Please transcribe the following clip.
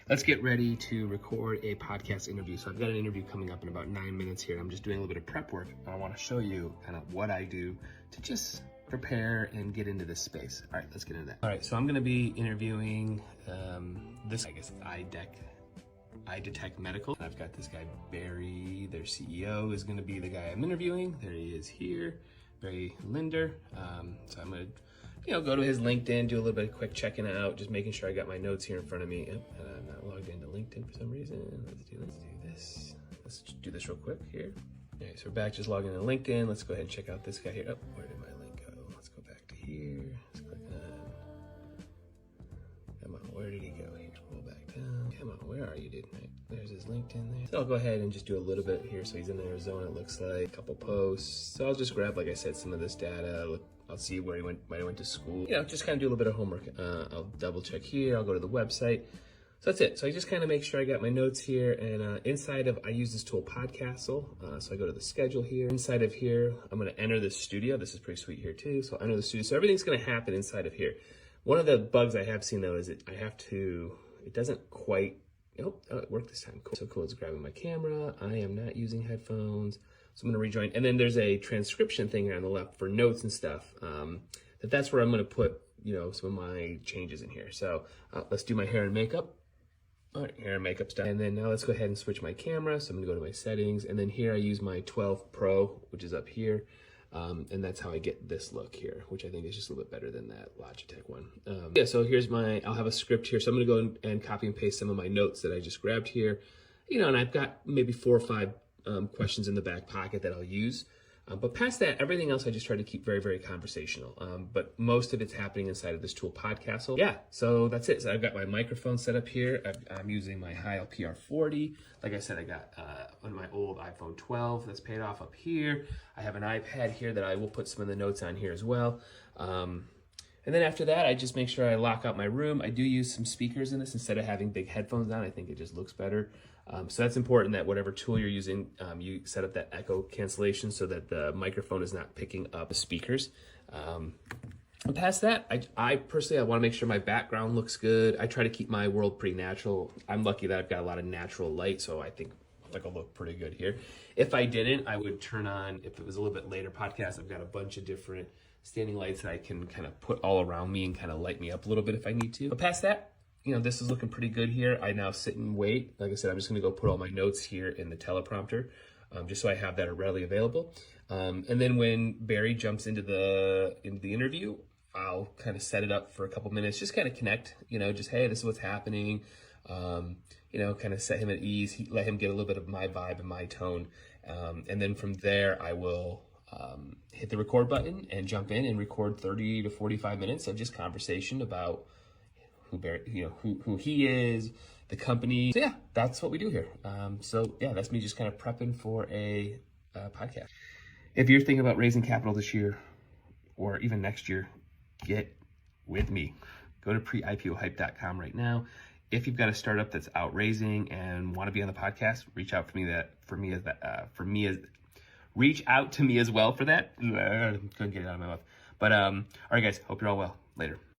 Let's get ready to record a podcast interview. So I've got an interview coming up in about 9 minutes here. I'm just doing a little bit of prep work. I want to show you kind of what I do to just prepare and get into this space. All right, let's get into that. All right, so I'm going to be interviewing this, I guess, iDetect Medical. I've got this guy, Barry, their CEO, is going to be the guy I'm interviewing. There he is here, Barry Linder. So I'm going to go to his LinkedIn, do a little bit of quick checking out, just making sure I got my notes here in front of me. And I'm not logged into LinkedIn for some reason. Let's do this. Let's do this real quick here. All right, so we're back, just logging into LinkedIn. Let's go ahead and check out this guy here. Oh, where did my link go? Let's go back to here. Let's click on. Come on, where did he go here? Roll back down. Come on, where are you, dude? Right, there's his LinkedIn there. So I'll go ahead and just do a little bit here. So he's in Arizona, it looks like. A couple posts. So I'll just grab, like I said, some of this data. I'll see where he went to school. Just kind of do a little bit of homework. I'll double check here. I'll go to the website. So that's it. So I just kind of make sure I got my notes here. And inside of, I use this tool Podcastle. So I go to the schedule here. Inside of here, I'm going to enter the studio. This is pretty sweet here too. So I'll enter the studio. So everything's going to happen inside of here. One of the bugs I have seen though is it doesn't quite, it worked this time. Cool. So cool, it's grabbing my camera. I am not using headphones. So I'm gonna rejoin. And then there's a transcription thing here on the left for notes and stuff. That's where I'm gonna put, some of my changes in here. So let's do my hair and makeup. All right, hair and makeup's done. And then now let's go ahead and switch my camera. So I'm gonna go to my settings. And then here I use my 12 Pro, which is up here. And that's how I get this look here, which I think is just a little bit better than that Logitech one. So here's I'll have a script here. So I'm gonna go and copy and paste some of my notes that I just grabbed here. And I've got maybe 4 or 5 questions in the back pocket that I'll use. But past that, everything else I just try to keep very, very conversational. But most of it's happening inside of this tool Podcastle. Yeah, so that's it. So I've got my microphone set up here. I'm using my Heil PR40. Like I said, I got one of my old iPhone 12 that's paid off up here. I have an iPad here that I will put some of the notes on here as well. And then after that, I just make sure I lock out my room. I do use some speakers in this instead of having big headphones on. I think it just looks better. So that's important that whatever tool you're using, you set up that echo cancellation so that the microphone is not picking up the speakers. And past that, I personally want to make sure my background looks good. I try to keep my world pretty natural. I'm lucky that I've got a lot of natural light, so I think I'll look pretty good here. If I didn't, I would turn on, if it was a little bit later podcast, I've got a bunch of different standing lights that I can kind of put all around me and kind of light me up a little bit if I need to. But past that, this is looking pretty good here. I now sit and wait. Like I said, I'm just gonna go put all my notes here in the teleprompter, just so I have that readily available. And then when Barry jumps into the interview, I'll kind of set it up for a couple minutes, just kind of connect, just, hey, this is what's happening. Kind of set him at ease, let him get a little bit of my vibe and my tone. And then from there, I will hit the record button and jump in and record 30 to 45 minutes of just conversation about who Barry, who he is, the company. So yeah, that's what we do here. That's me just kind of prepping for a podcast. If you're thinking about raising capital this year or even next year, get with me. Go to pre-ipohype.com right now. If you've got a startup that's out raising and want to be on the podcast, reach out to me as well for that. Couldn't get it out of my mouth. But all right, guys. Hope you're all well. Later.